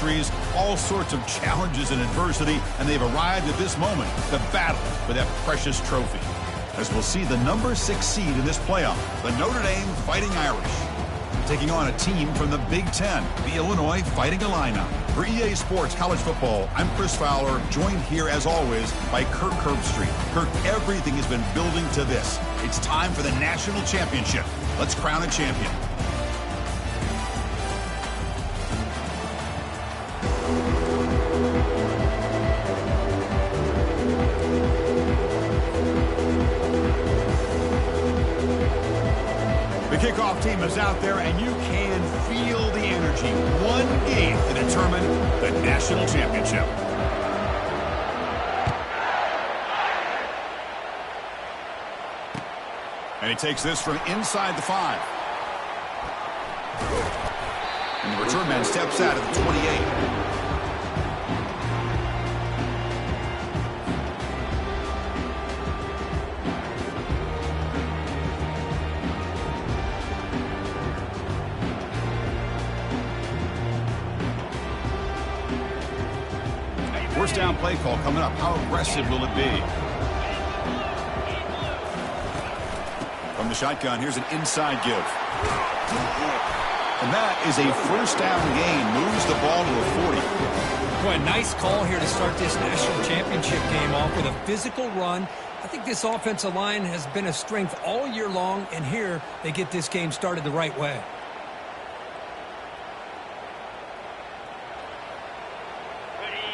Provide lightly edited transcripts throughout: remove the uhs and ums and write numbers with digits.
victories, all sorts of challenges and adversity, and they've arrived at this moment, the battle for that precious trophy. As we'll see the number 6 seed in this playoff, the Notre Dame Fighting Irish, taking on a team from the Big Ten, the Illinois Fighting Illini. For EA Sports College Football, I'm Chris Fowler, joined here as always by Kirk Herbstreit. Kirk, everything has been building to this. It's time for the national championship. Let's crown a champion. The kickoff team is out there, and you can feel the energy. One game to determine the national championship. And he takes this from inside the 5. And the return man steps out at the 28. First down play call coming up. How aggressive will it be? From the shotgun, here's an inside give. And that is a first down gain. Moves the ball to a 40. Boy, a nice call here to start this national championship game off with a physical run. I think this offensive line has been a strength all year long, and here they get this game started the right way.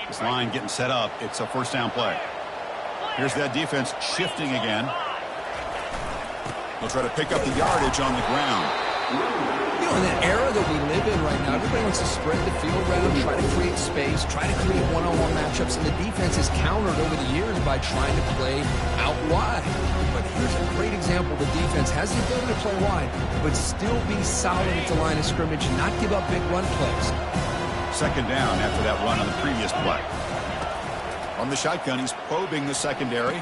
This line getting set up. It's a first down play. Here's that defense shifting again. They'll try to pick up the yardage on the ground. You know, in the era that we live in right now, everybody wants to spread the field around, try to create space, try to create one-on-one matchups, and the defense is countered over the years by trying to play out wide. But here's a great example. The defense has the ability to play wide, but still be solid at the line of scrimmage and not give up big run plays. Second down after that run on the previous play. On the shotgun, he's probing the secondary.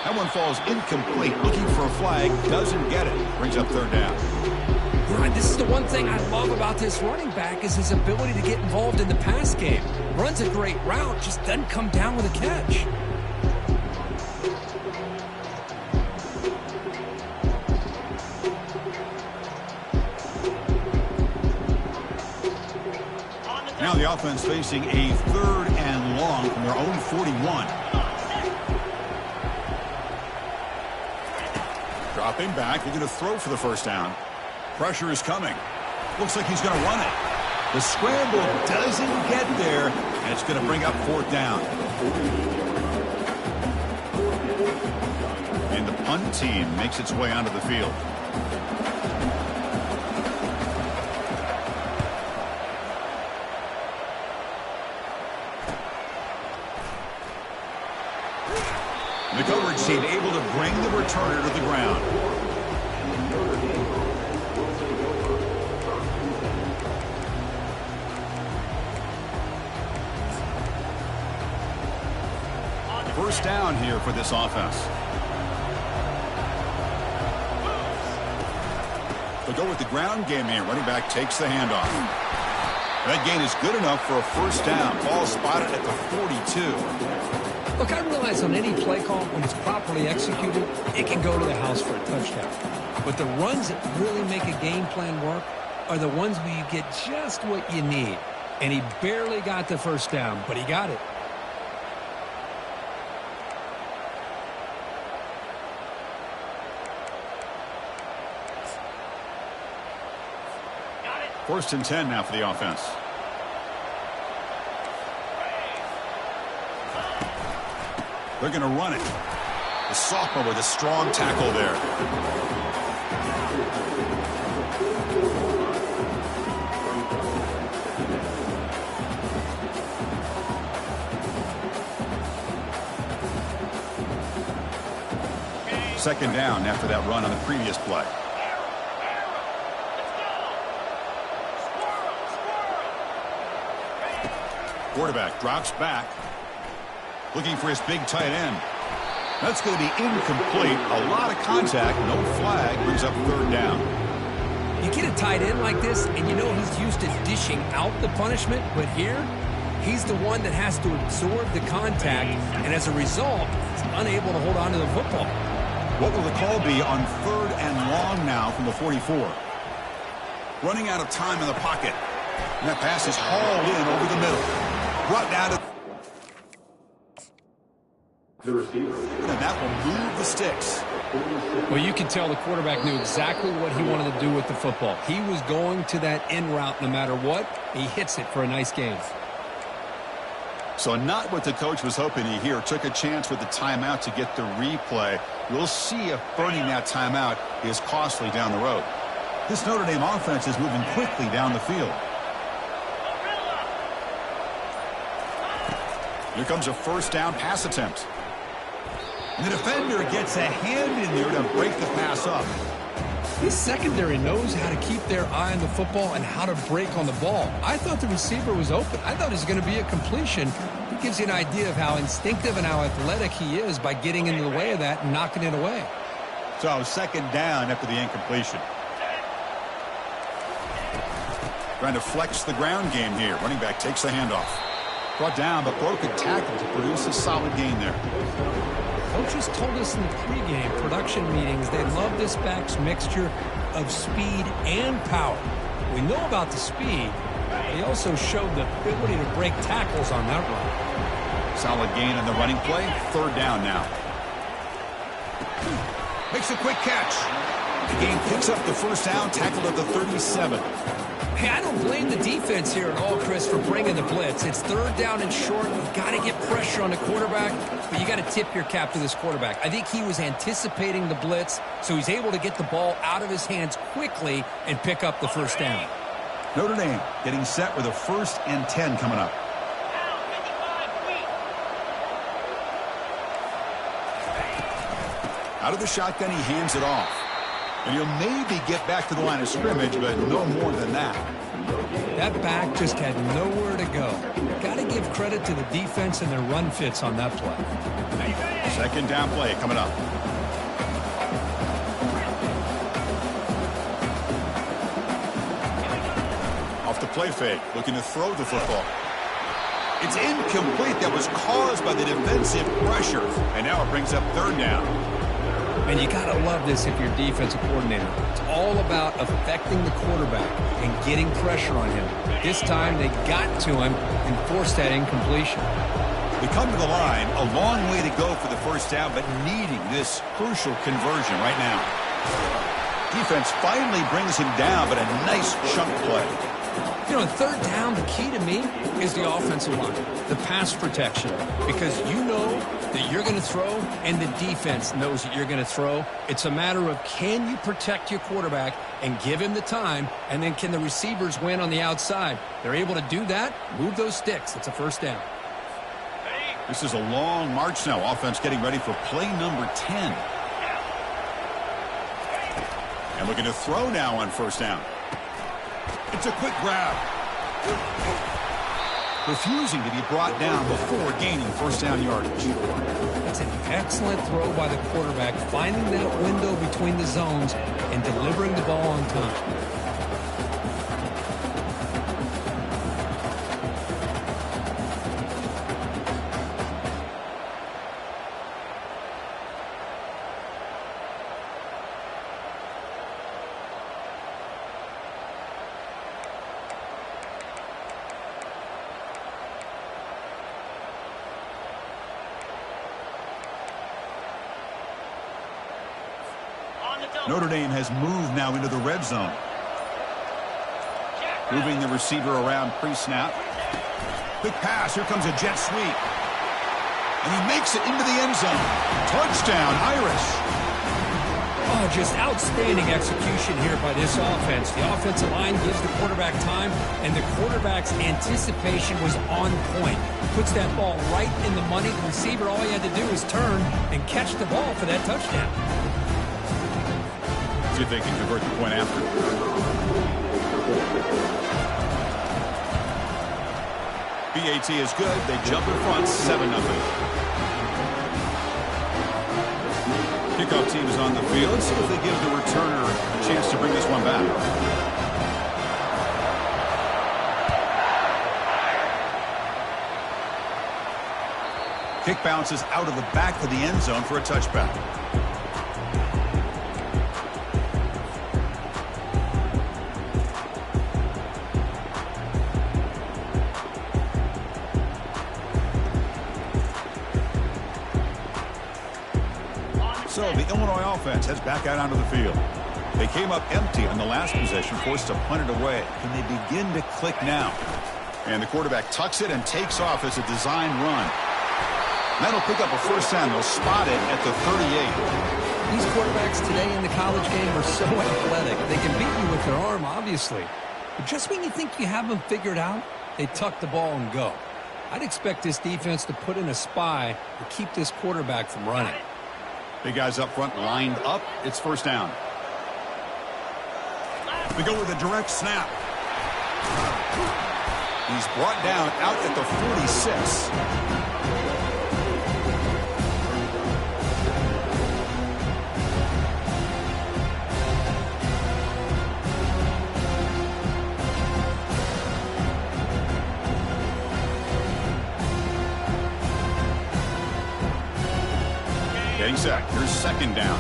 That one falls incomplete. Looking for a flag, doesn't get it. Brings up third down. Right, this is the one thing I love about this running back is his ability to get involved in the pass game. Runs a great route, just doesn't come down with a catch. Now the offense facing a third and long from their own 41. Dropping back, they're going to throw for the first down. Pressure is coming. Looks like he's going to run it. The scramble doesn't get there, and it's going to bring up fourth down. And the punt team makes its way onto the field. The coverage team able to bring the returner to the ground. First down here for this offense. They'll go with the ground game here. Running back takes the handoff. That gain is good enough for a first down. Ball spotted at the 42. Look, I realize on any play call, when it's properly executed, it can go to the house for a touchdown. But the runs that really make a game plan work are the ones where you get just what you need. And he barely got the first down, but he got it. First and 10 now for the offense. They're going to run it. The sophomore with a strong tackle there. Second down after that run on the previous play. Quarterback drops back, looking for his big tight end. That's going to be incomplete. A lot of contact, no flag, brings up third down. You get a tight end like this, and you know he's used to dishing out the punishment, but here, he's the one that has to absorb the contact, and as a result, he's unable to hold on to the football. What will the call be on 3rd and long now from the 44? Running out of time in the pocket. And that pass is hauled in over the middle. Brought down to the receiver. And that will move the sticks. Well, you can tell the quarterback knew exactly what he wanted to do with the football. He was going to that in route no matter what. He hits it for a nice gain. So not what the coach was hoping to hear. Took a chance with the timeout to get the replay. We'll see if burning that timeout is costly down the road. This Notre Dame offense is moving quickly down the field. Here comes a 1st down pass attempt. And the defender gets a hand in there to break the pass up. This secondary knows how to keep their eye on the football and how to break on the ball. I thought the receiver was open. I thought it was going to be a completion. It gives you an idea of how instinctive and how athletic he is by getting into the way of that and knocking it away. So 2nd down after the incompletion. Trying to flex the ground game here. Running back takes the handoff. Brought down, but broke a tackle to produce a solid gain there. Coaches told us in the pregame production meetings they love this back's mixture of speed and power. We know about the speed. They also showed the ability to break tackles on that run. Solid gain on the running play. 3rd down now. Makes a quick catch. The game picks up the 1st down, tackled at the 37. Hey, I don't blame the defense here at all, Chris, for bringing the blitz. It's 3rd down and short. You've got to get pressure on the quarterback, but you got to tip your cap to this quarterback. I think he was anticipating the blitz, so he's able to get the ball out of his hands quickly and pick up the 1st down. Notre Dame getting set with a 1st and 10 coming up. Out of the shotgun, he hands it off. And he'll maybe get back to the line of scrimmage, but no more than that. That back just had nowhere to go. Got to give credit to the defense and their run fits on that play. 2nd down play coming up. Off the play fake, looking to throw the football. It's incomplete. That was caused by the defensive pressure. And now it brings up 3rd down. And you got to love this if you're a defensive coordinator. It's all about affecting the quarterback and getting pressure on him. This time they got to him and forced that incompletion. We come to the line, a long way to go for the 1st down, but needing this crucial conversion right now. Defense finally brings him down, but a nice chunk play. You know, 3rd down, the key to me is the offensive line, the pass protection, because you know that you're going to throw and the defense knows that you're going to throw. It's a matter of can you protect your quarterback and give him the time, and then can the receivers win on the outside? They're able to do that, move those sticks. It's a 1st down. This is a long march now. Offense getting ready for play number 10. And looking to throw now on 1st down. It's a quick grab. Refusing to be brought down before gaining 1st down yardage. It's an excellent throw by the quarterback, finding that window between the zones and delivering the ball on time. Notre Dame has moved now into the red zone. Moving the receiver around pre-snap. Quick pass. Here comes a jet sweep. And he makes it into the end zone. Touchdown, Irish. Oh, just outstanding execution here by this offense. The offensive line gives the quarterback time, and the quarterback's anticipation was on point. Puts that ball right in the money. The receiver, all he had to do was turn and catch the ball for that touchdown. See if they can convert the point after. BAT is good. They jump in front, 7-0. Kickoff team is on the field. Let's see if they give the returner a chance to bring this one back. Kick bounces out of the back of the end zone for a touchback. So the Illinois offense heads back out onto the field. They came up empty on the last possession, forced to punt it away. Can they begin to click now? And the quarterback tucks it and takes off as a design run. That'll pick up a first down. They'll spot it at the 38. These quarterbacks today in the college game are so athletic. They can beat you with their arm, obviously. But just when you think you have them figured out, they tuck the ball and go. I'd expect this defense to put in a spy to keep this quarterback from running. Big guys up front lined up. It's first down. They go with a direct snap. He's brought down out at the 46. Getting set. Here's second down.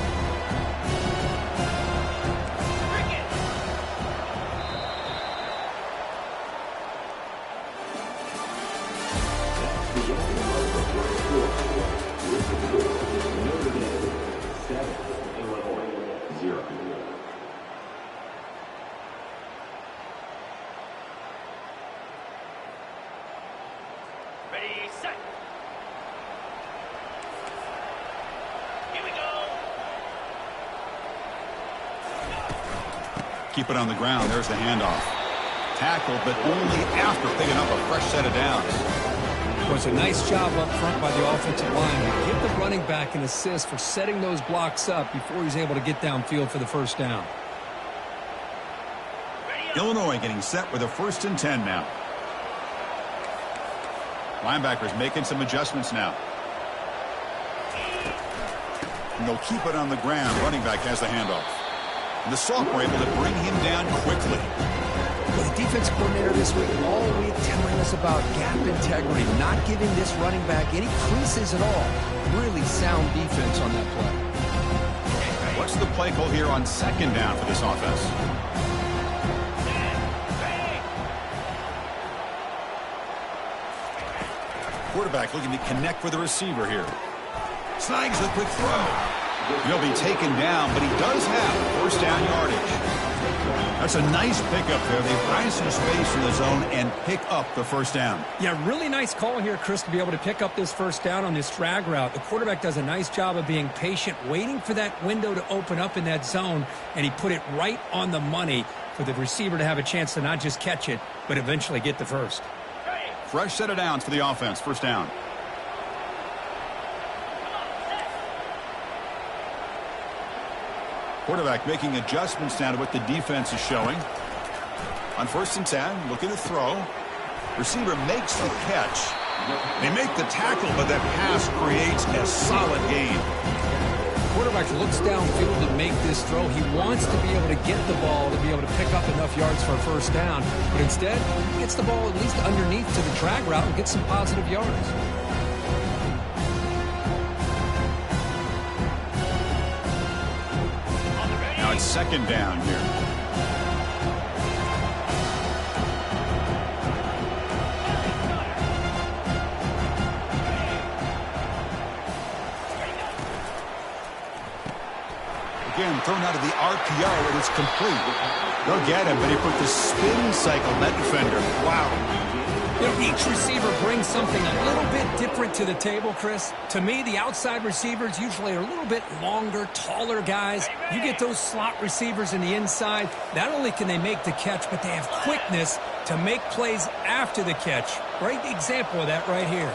Ready, set. Here we go. Keep it on the ground. There's the handoff. Tackle, but only after picking up a fresh set of downs. Well, it's a nice job up front by the offensive line to give the running back an assist for setting those blocks up before he's able to get downfield for the first down. Illinois getting set with a 1st and 10 now. Linebackers making some adjustments now. And they'll keep it on the ground. Running back has the handoff. And the sophomore able to bring him down quickly. Well, the defense coordinator this week all week telling us about gap integrity, not giving this running back any creases at all. Really sound defense on that play. What's the play call here on second down for this offense? Quarterback looking to connect with the receiver here. Snags a quick throw. He'll be taken down, but he does have first down yardage. That's a nice pickup there. They find some space in the zone and pick up the first down. Yeah, really nice call here, Chris, to be able to pick up this first down on this drag route. The quarterback does a nice job of being patient, waiting for that window to open up in that zone, and he put it right on the money for the receiver to have a chance to not just catch it, but eventually get the first. Fresh set of downs for the offense. First down. Quarterback making adjustments now to what the defense is showing. On 1st and 10, looking to throw. Receiver makes the catch. They make the tackle, but that pass creates a solid gain. Quarterback looks downfield to make this throw. He wants to be able to get the ball to be able to pick up enough yards for a first down. But instead, he gets the ball at least underneath to the drag route and gets some positive yards. Now it's second down here. Again, thrown out of the RPO, and it's complete. They'll get him, but he put the spin cycle, that defender. Wow. You know, each receiver brings something a little bit different to the table, Chris. To me, the outside receivers usually are a little bit longer, taller guys. You get those slot receivers in the inside, not only can they make the catch, but they have quickness to make plays after the catch. Great example of that right here.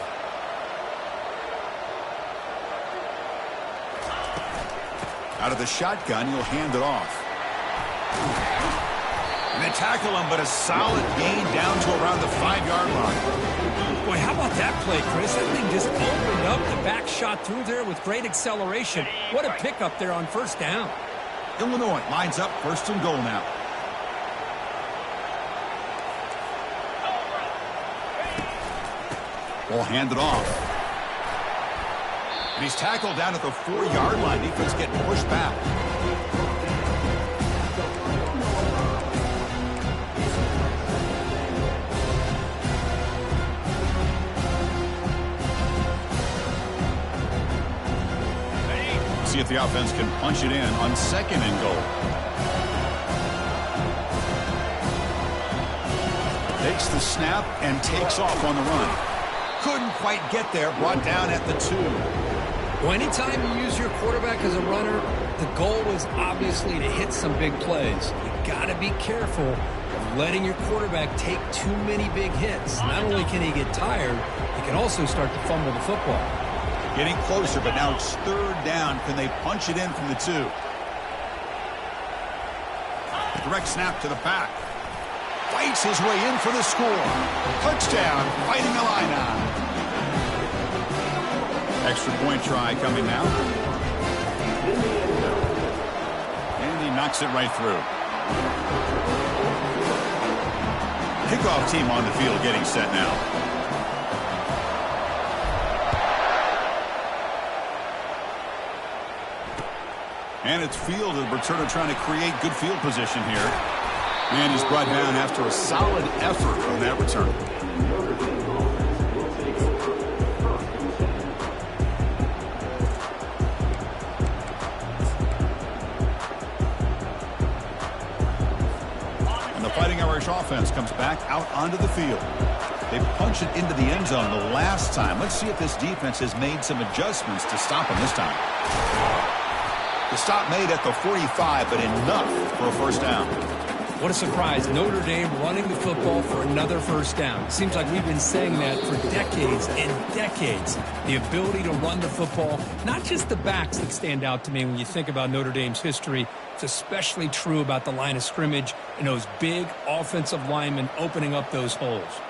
Out of the shotgun, he'll hand it off. And they tackle him, but a solid gain down to around the 5-yard line. Boy, how about that play, Chris. That thing just opened up. The back shot through there with great acceleration. What a pickup there on first down. Illinois lines up 1st and goal now. Ball handed off. And he's tackled down at the 4-yard line. Defense getting pushed back. See if the offense can punch it in on 2nd and goal. Takes the snap and takes off on the run. Couldn't quite get there. Brought down at the 2. Well, anytime you use your quarterback as a runner, the goal is obviously to hit some big plays. You got to be careful of letting your quarterback take too many big hits. Not only can he get tired, he can also start to fumble the football. Getting closer, but now it's 3rd down. Can they punch it in from the 2? Direct snap to the back. Fights his way in for the score. Touchdown, Fighting Illini. Extra point try coming now. And he knocks it right through. Kickoff team on the field getting set now. And it's fielded. Returner trying to create good field position here. And he's brought down after a solid effort on that return. And the Fighting Irish offense comes back out onto the field. They punch it into the end zone the last time. Let's see if this defense has made some adjustments to stop them this time. The stop made at the 45, but enough for a 1st down. What a surprise. Notre Dame running the football for another 1st down. Seems like we've been saying that for decades and decades. The ability to run the football, not just the backs that stand out to me when you think about Notre Dame's history. It's especially true about the line of scrimmage and those big offensive linemen opening up those holes.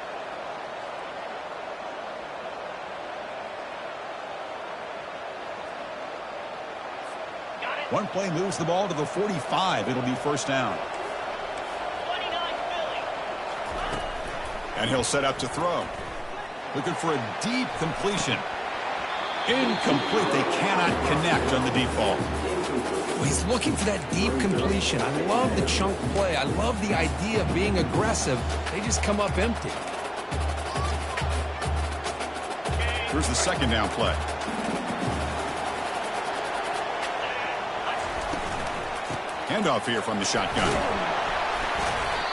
One play moves the ball to the 45. It'll be 1st down. And he'll set up to throw. Looking for a deep completion. Incomplete. They cannot connect on the deep ball. Well, he's looking for that deep completion. I love the chunk play. I love the idea of being aggressive. They just come up empty. Here's the 2nd down play. Handoff here from the shotgun.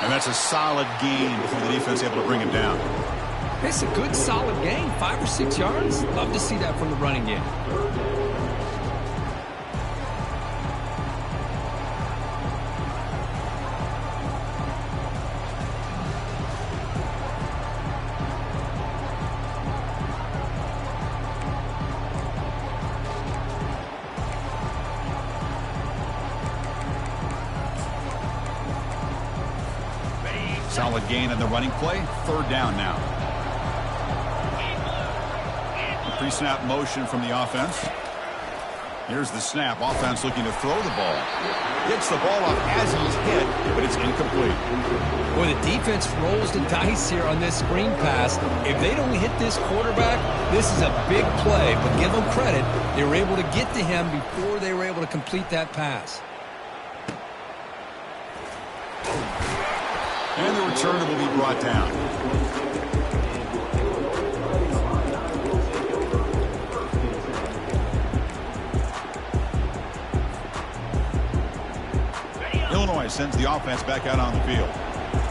And that's a solid gain before the defense able to bring him down. It's a good, solid gain. 5 or 6 yards. Love to see that from the running game. Solid gain in the running play. 3rd down now. A pre-snap motion from the offense. Here's the snap. Offense looking to throw the ball. Gets the ball up as he's hit, but it's incomplete. Boy, the defense rolls the dice here on this screen pass. If they don't hit this quarterback, this is a big play. But give them credit. They were able to get to him before they were able to complete that pass. And the returner will be brought down. Illinois sends the offense back out on the field.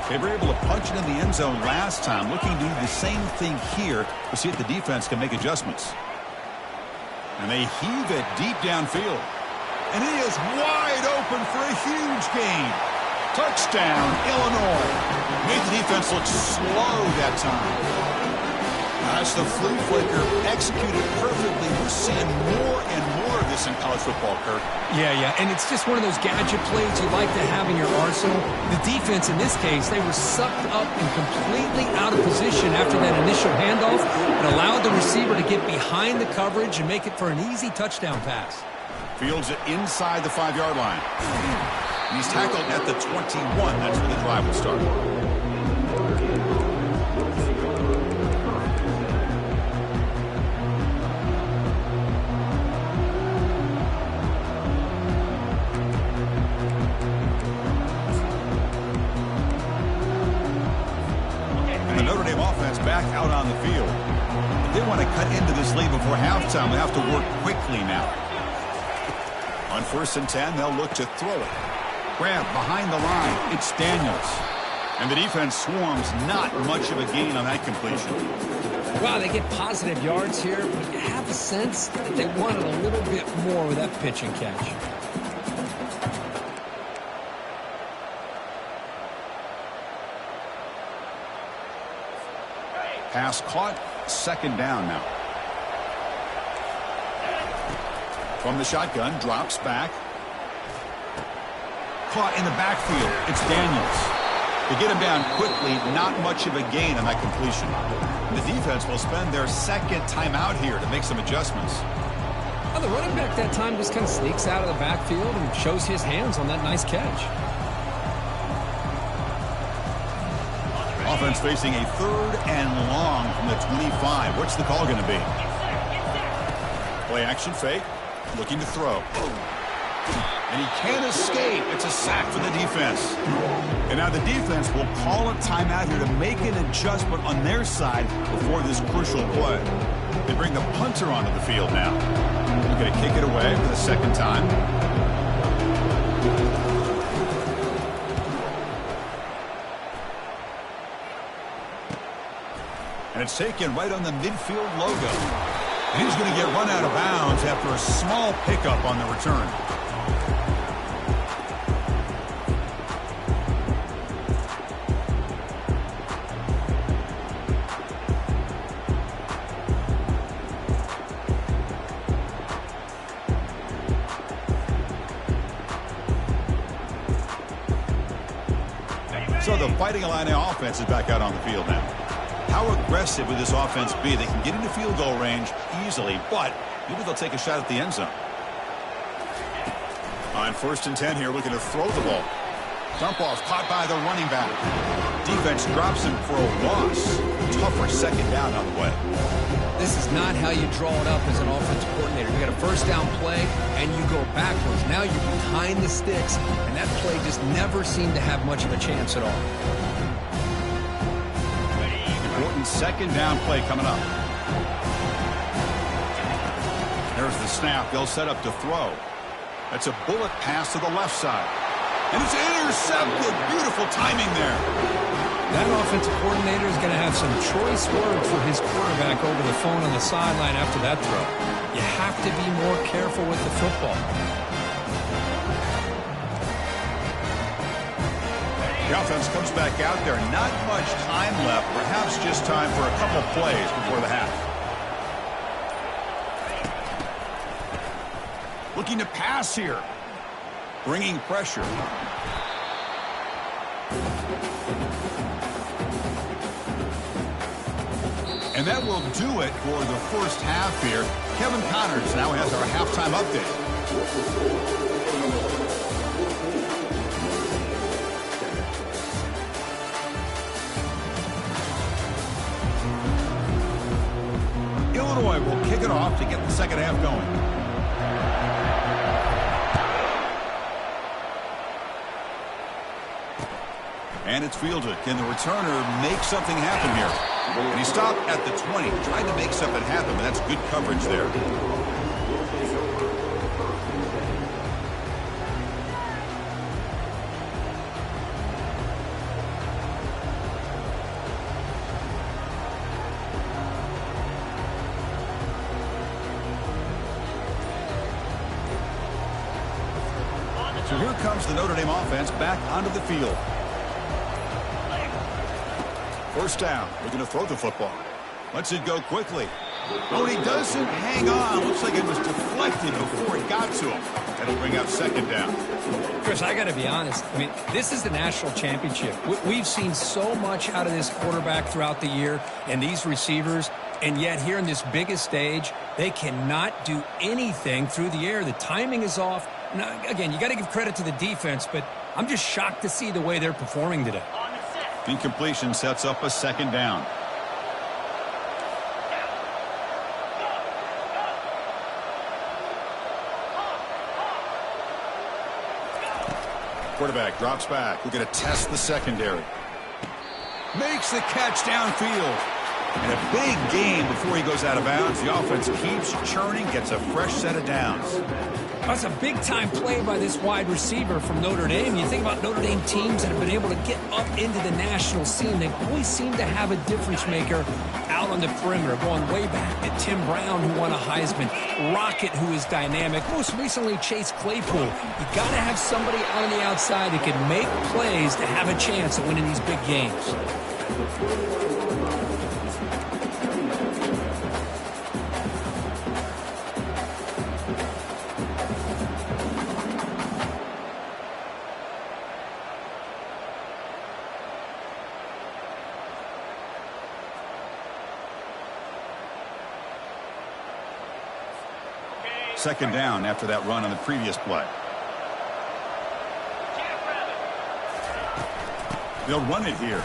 They were able to punch it in the end zone last time. Looking to do the same thing here to see if the defense can make adjustments. And they heave it deep downfield. And he is wide open for a huge gain. Touchdown, Illinois. Made the defense look slow that time. That's the flea flicker executed perfectly. We're seeing more and more of this in college football, Kirk. Yeah, and it's just one of those gadget plays you like to have in your arsenal. The defense, in this case, they were sucked up and completely out of position after that initial handoff. It allowed the receiver to get behind the coverage and make it for an easy touchdown pass. Fields it inside the 5-yard line. And he's tackled at the 21. That's where the drive will start. And the Notre Dame offense back out on the field. If they want to cut into this lead before halftime, they have to work quickly now. On 1st and 10, they'll look to throw it. Grab behind the line. It's Daniels. And the defense swarms. Not much of a gain on that completion. Wow, they get positive yards here, but you have a sense that they wanted a little bit more with that pitch and catch. Pass caught. 2nd down now. From the shotgun, drops back. Caught in the backfield. It's Daniels. To get him down quickly, not much of a gain on that completion. The defense will spend their 2nd timeout here to make some adjustments. Well, the running back that time just kind of sneaks out of the backfield and shows his hands on that nice catch. Offense facing a 3rd and long from the 25. What's the call going to be? Play action fake. Looking to throw. And he can't escape. It's a sack for the defense. And now the defense will call a timeout here to make an adjustment on their side before this crucial play. They bring the punter onto the field now. They're going to kick it away for the 2nd time. And it's taken right on the midfield logo. And he's going to get run out of bounds after a small pickup on the return. So the Fighting Illini offense is back out on the field now. How aggressive will this offense be? They can get into field goal range easily, but maybe they'll take a shot at the end zone. On 1st and 10 here, looking to throw the ball. Dump off caught by the running back. Defense drops him for a loss. Tougher 2nd down on the way. This is not how you draw it up as an offensive coordinator. You got a 1st down play, and you go backwards. Now you're behind the sticks, and that play just never seemed to have much of a chance at all. Important 2nd down play coming up. There's the snap. They'll set up to throw. That's a bullet pass to the left side. And it's intercepted. Beautiful timing there. That offensive coordinator is going to have some choice words for his quarterback over the phone on the sideline after that throw. You have to be more careful with the football. The offense comes back out there. Not much time left. Perhaps just time for a couple plays before the half. Looking to pass here. Bringing pressure. And that will do it for the 1st half here. Kevin Connors now has our halftime update. Illinois will kick it off to get the 2nd half going. And it's fielded. Can the returner make something happen here? And he stopped at the 20, trying to make something happen, but that's good coverage there. So here comes the Notre Dame offense back onto the field. 1st down. We're going to throw the football. Lets it go quickly. Oh, and he doesn't hang on. Looks like it was deflected before it got to him. That'll bring up second down. Chris, I got to be honest. I mean, this is the national championship. We've seen so much out of this quarterback throughout the year and these receivers, and yet here in this biggest stage, they cannot do anything through the air. The timing is off. Now, again, you got to give credit to the defense, but I'm just shocked to see the way they're performing today. Incompletion sets up a second down. Quarterback drops back. We're going to test the secondary. Makes the catch downfield. And a big game before he goes out of bounds. The offense keeps churning, gets a fresh set of downs. That's a big-time play by this wide receiver from Notre Dame. You think about Notre Dame teams that have been able to get up into the national scene. They always seem to have a difference maker out on the perimeter, going way back at Tim Brown, who won a Heisman, Rocket, who is dynamic, most recently Chase Claypool. You got to have somebody out on the outside that can make plays to have a chance at winning these big games. Second down after that run on the previous play. They'll run it here.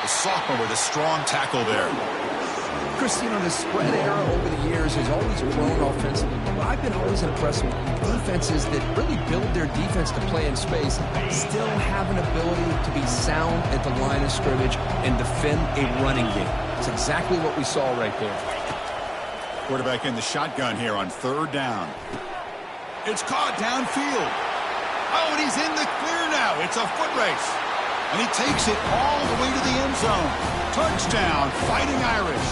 The sophomore with a strong tackle there. Chris, you know, the spread era over the years has always grown offensively. But I've been always impressed with defenses that really build their defense to play in space, still have an ability to be sound at the line of scrimmage and defend a running game. It's exactly what we saw right there. Quarterback in the shotgun here on third down. It's caught downfield. Oh, and he's in the clear now. It's a foot race. And he takes it all the way to the end zone. Touchdown, Fighting Irish.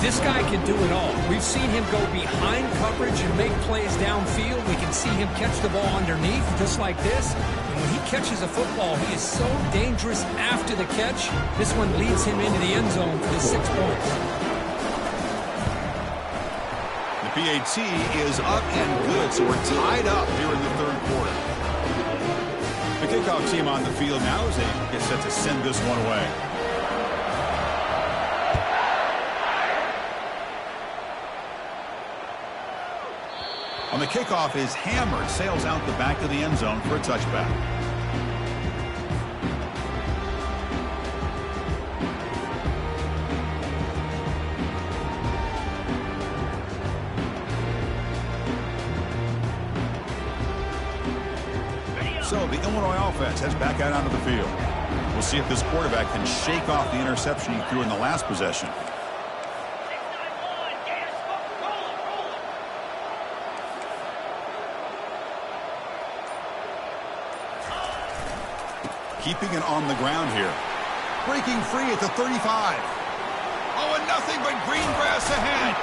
This guy can do it all. We've seen him go behind coverage and make plays downfield. We can see him catch the ball underneath just like this. And when he catches a football, he is so dangerous after the catch. This one leads him into the end zone for the 6 points. The PAT is up and good, so we're tied up here in the third quarter. The kickoff team on the field now as they get set to send this one away. On the kickoff is hammered, sails out the back of the end zone for a touchback. So the Illinois offense heads back out onto the field. We'll see if this quarterback can shake off the interception he threw in the last possession. Keeping it on the ground here. Breaking free at the 35. Oh, and nothing but green grass ahead.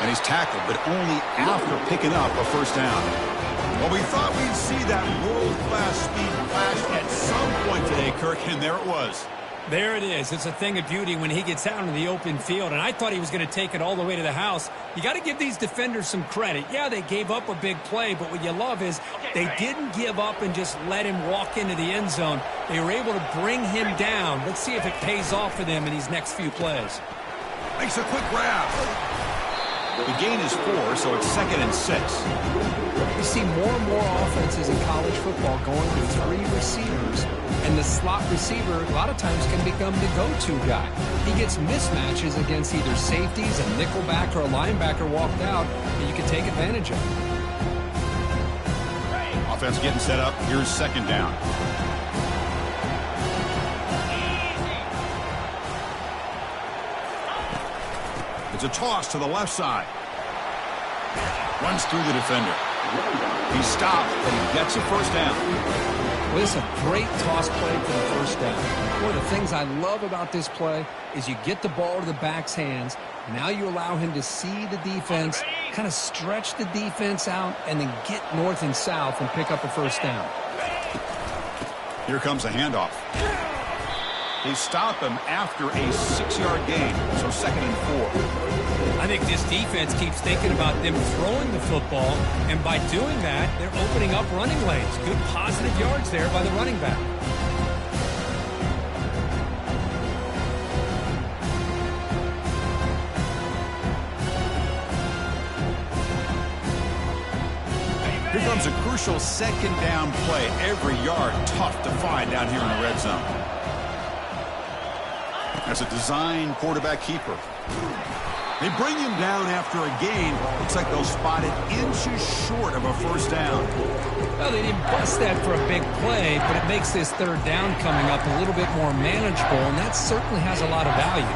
And he's tackled, but only after picking up a first down. Well, we thought we'd see that world-class speed flash at some point today, Kirk, and there it was. There it is. It's a thing of beauty when he gets out into the open field, and I thought he was going to take it all the way to the house. You got to give these defenders some credit. Yeah, they gave up a big play, but what you love is they didn't give up and just let him walk into the end zone. They were able to bring him down. Let's see if it pays off for them in these next few plays. Makes a quick grab. The gain is 4, so it's 2nd and 6. You see more and more offenses in college football going with 3 receivers, and the slot receiver a lot of times can become the go-to guy. He gets mismatches against either safeties, a nickelback, or a linebacker walked out that you can take advantage of. Offense getting set up. Here's second down. It's a toss to the left side. Runs through the defender. He stopped, but he gets a first down. Well, this is a great toss play for the first down. One of the things I love about this play is you get the ball to the back's hands. Now you allow him to see the defense, kind of stretch the defense out, and then get north and south and pick up a first down. Here comes a handoff. They stop him after a 6-yard gain, so 2nd and 4. I think this defense keeps thinking about them throwing the football, and by doing that, they're opening up running lanes. Good positive yards there by the running back. Here comes a crucial 2nd down play. Every yard tough to find down here in the red zone. As a design quarterback keeper. They bring him down after a gain. Looks like they'll spot it inches short of a 1st down. Well, they didn't bust that for a big play, but it makes this 3rd down coming up a little bit more manageable, and that certainly has a lot of value.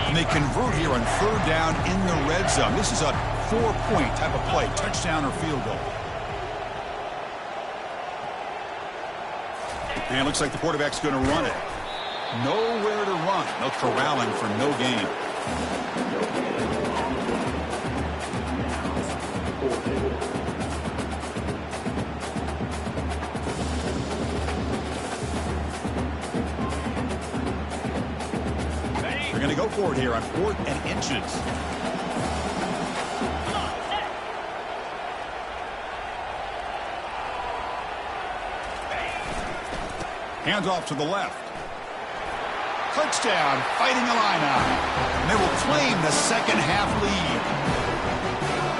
And they convert here on 3rd down in the red zone. This is a 4-point type of play, touchdown or field goal. And it looks like the quarterback's going to run it. Nowhere to run. No corralling for no gain. They're going to go for it here on 4th and inches. Hands off to the left. Touchdown, fighting Illini. And they will claim the 2nd half lead.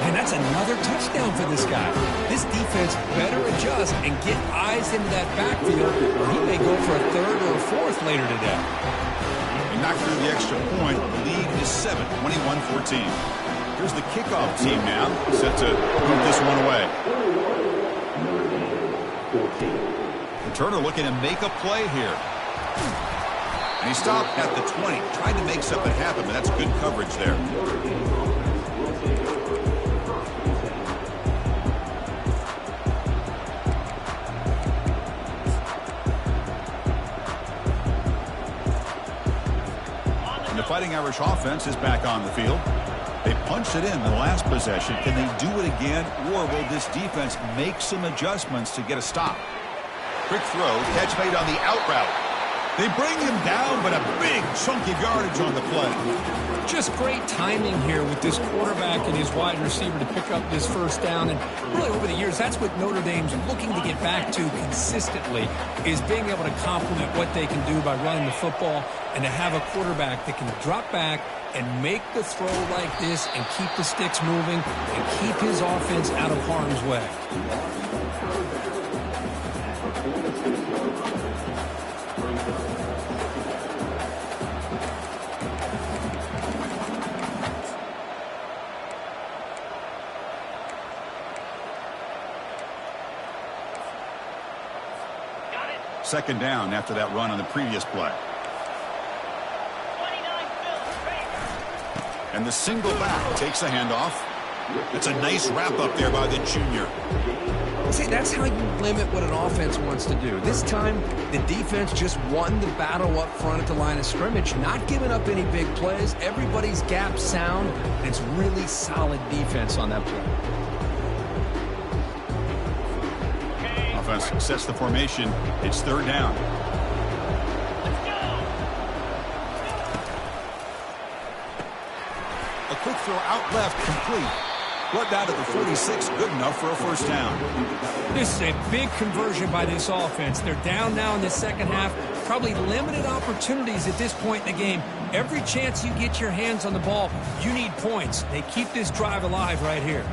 And that's another touchdown for this guy. This defense better adjust and get eyes into that backfield, or he may go for a 3rd or a 4th later today. He knocked through the extra point. The lead is 7, 21-14. Here's the kickoff team now, set to move this one away. Turner looking to make a play here. And he stopped at the 20. Tried to make something happen, but that's good coverage there. And the Fighting Irish offense is back on the field. They punched it in the last possession. Can they do it again, or will this defense make some adjustments to get a stop? Quick throw, catch made on the out route. They bring him down, but a big chunk of yardage on the play. Just great timing here with this quarterback and his wide receiver to pick up this 1st down. And really over the years, that's what Notre Dame's looking to get back to consistently, is being able to complement what they can do by running the football and to have a quarterback that can drop back and make the throw like this and keep the sticks moving and keep his offense out of harm's way. Got it. 2nd down after that run on the previous play. 29 Phil. And the single back takes a handoff. It's a nice wrap-up there by the junior. See, that's how you limit what an offense wants to do. This time, the defense just won the battle up front at the line of scrimmage, not giving up any big plays. Everybody's gap sound. It's really solid defense on that play. Offense sets the formation. It's 3rd down. Let's go. A quick throw out left, complete. Brought down to the 46, good enough for a 1st down. This is a big conversion by this offense. They're down now in the 2nd half. Probably limited opportunities at this point in the game. Every chance you get your hands on the ball, you need points. They keep this drive alive right here.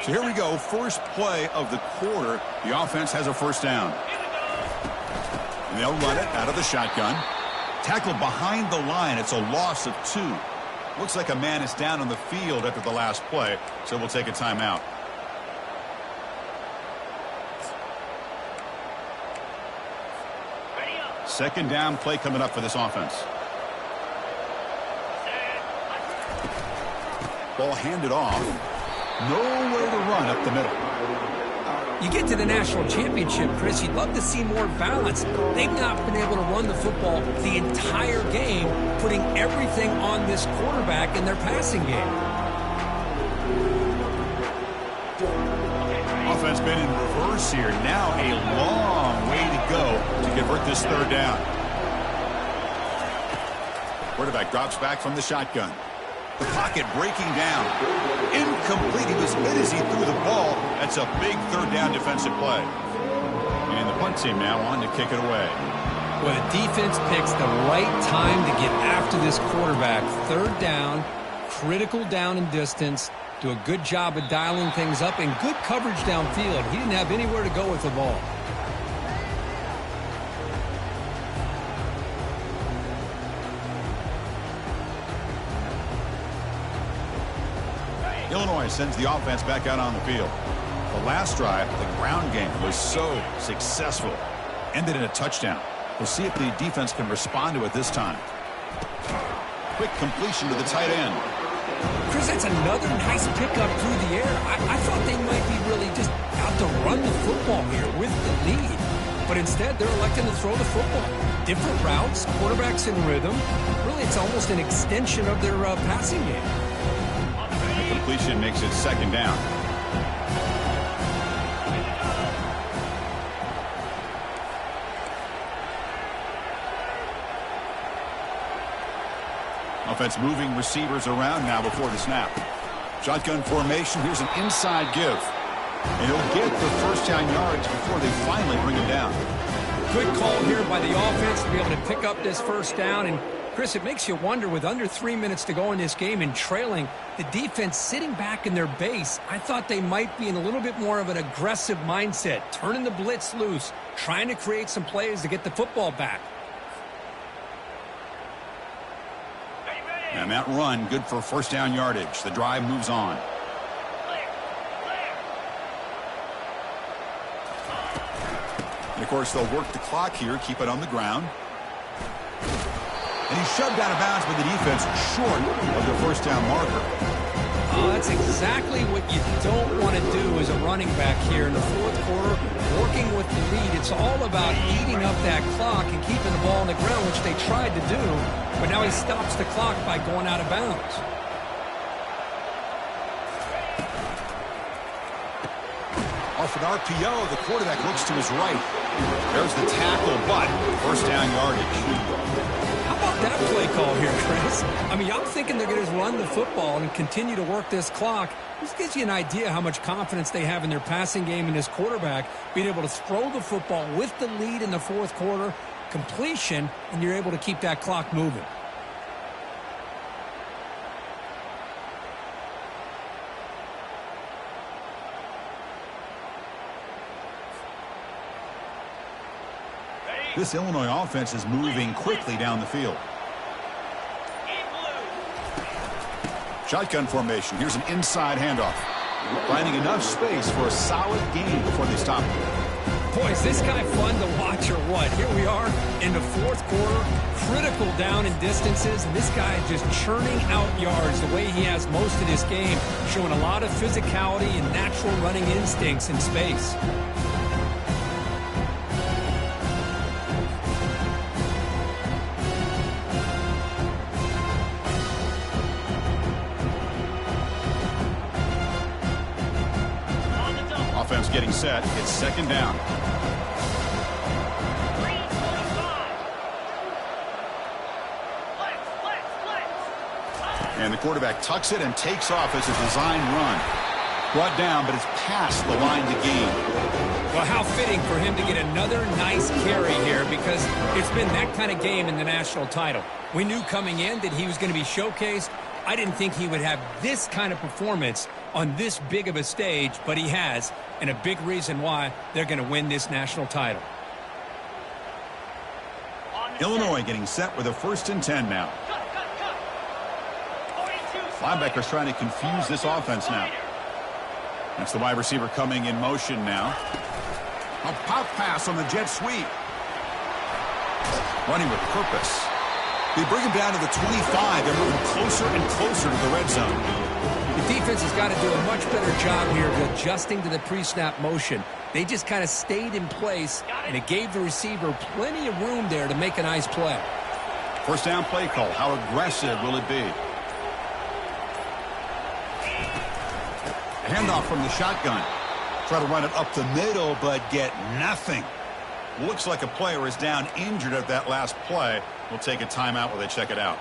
So here we go, first play of the quarter. The offense has a 1st down. And they'll run it out of the shotgun. Tackled behind the line. It's a loss of 2. Looks like a man is down on the field after the last play, so we'll take a timeout. Ready up. Second down play coming up for this offense. Ball handed off. Nowhere to run up the middle. You get to the national championship, Chris, you'd love to see more balance. They've not been able to run the football the entire game, putting everything on this quarterback in their passing game. Offense been in reverse here. Now a long way to go to convert this third down. Quarterback drops back from the shotgun. The pocket breaking down. Incomplete. He was hit as he threw the ball. That's a big third down defensive play. And the punt team now on to kick it away. Well, the defense picks the right time to get after this quarterback. Third down, critical down and distance. Do a good job of dialing things up and good coverage downfield. He didn't have anywhere to go with the ball. Illinois sends the offense back out on the field. The last drive, the ground game was so successful. Ended in a touchdown. We'll see if the defense can respond to it this time. Quick completion to the tight end. Chris, that's another nice pickup through the air. I thought they might be really just out to run the football here with the lead. But instead, they're electing to throw the football. Different routes, quarterbacks in rhythm. Really, it's almost an extension of their passing game. Completion makes it second down. Offense moving receivers around now before the snap. Shotgun formation. Here's an inside give. And he'll get the first down yards before they finally bring him down. Good call here by the offense to be able to pick up this first down. And Chris, it makes you wonder, with under 3 minutes to go in this game and trailing, the defense sitting back in their base, I thought they might be in a little bit more of an aggressive mindset, turning the blitz loose, trying to create some plays to get the football back. And that run, good for first down yardage. The drive moves on. And, of course, they'll work the clock here, keep it on the ground. And he's shoved out of bounds by the defense short of the first down marker. Oh, that's exactly what you don't want to do as a running back here in the fourth quarter. Working with the lead, it's all about eating up that clock and keeping the ball on the ground, which they tried to do. But now he stops the clock by going out of bounds. Off an RPO, the quarterback looks to his right. There's the tackle, but first down yardage. How about that play call here, Chris? I mean, I'm thinking they're going to just run the football and continue to work this clock. This gives you an idea how much confidence they have in their passing game and this quarterback being able to throw the football with the lead in the fourth quarter, completion, and you're able to keep that clock moving. This Illinois offense is moving quickly down the field. Shotgun formation. Here's an inside handoff. Finding enough space for a solid gain before they stop him. Boy, is this guy fun to watch or what? Here we are in the fourth quarter, critical down and distances, and this guy just churning out yards the way he has most of this game, showing a lot of physicality and natural running instincts in space. Offense getting set. It's second down. And the quarterback tucks it and takes off as a design run. Brought down, but it's past the line to gain. Well, how fitting for him to get another nice carry here, because it's been that kind of game in the national title. We knew coming in that he was going to be showcased. I didn't think he would have this kind of performance on this big of a stage, but he has, and a big reason why they're going to win this national title. Illinois getting set with a 1st and 10 now. Linebackers trying to confuse this offense now. That's the wide receiver coming in motion now. A pop pass on the jet sweep. Running with purpose. They bring him down to the 25. They're moving closer and closer to the red zone. The defense has got to do a much better job here of adjusting to the pre-snap motion. They just kind of stayed in place, and it gave the receiver plenty of room there to make a nice play. 1st down play call. How aggressive will it be? Handoff from the shotgun. Try to run it up the middle, but get nothing. Looks like a player is down injured at that last play. We'll take a timeout while they check it out.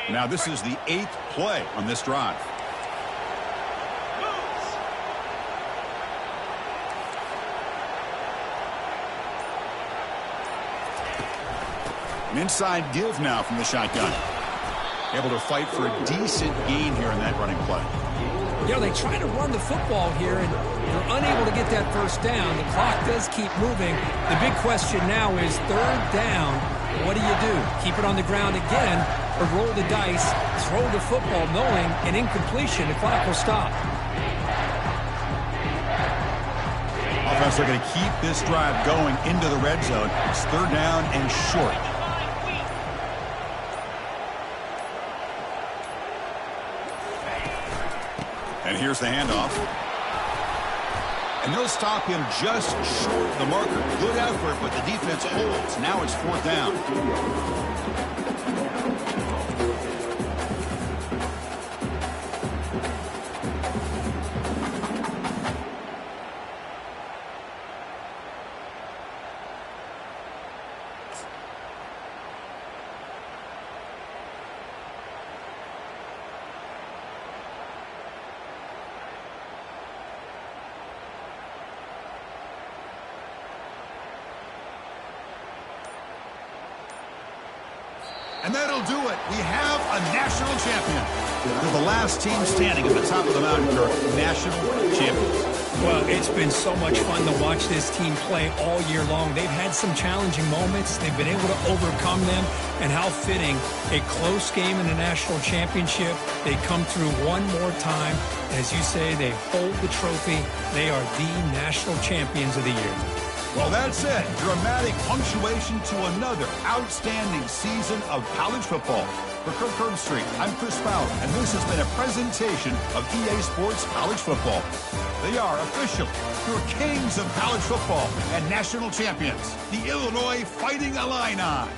Now this is the 8th play on this drive. An inside give now from the shotgun. Able to fight for a decent gain here in that running play. You know, they try to run the football here, and they're unable to get that 1st down. The clock does keep moving. The big question now is 3rd down. What do? Keep it on the ground again, or roll the dice, throw the football, knowing an incompletion, the clock will stop. Offense are going to keep this drive going into the red zone. It's 3rd down and short. And here's the handoff. And they'll stop him just short of the marker. Good effort, but the defense holds. Now it's 4th down. And that'll do it. We have a national champion. They're the last team standing at the top of the mountain, Kirk. National champions. Well, it's been so much fun to watch this team play all year long. They've had some challenging moments. They've been able to overcome them. And how fitting, a close game in the national championship. They come through one more time. As you say, they hold the trophy. They are the national champions of the year. Well, that's it. Dramatic punctuation to another outstanding season of college football. For Kirk Herbstreit, I'm Chris Fowler, and this has been a presentation of EA Sports College Football. They are official, your kings of college football and national champions, the Illinois Fighting Illini.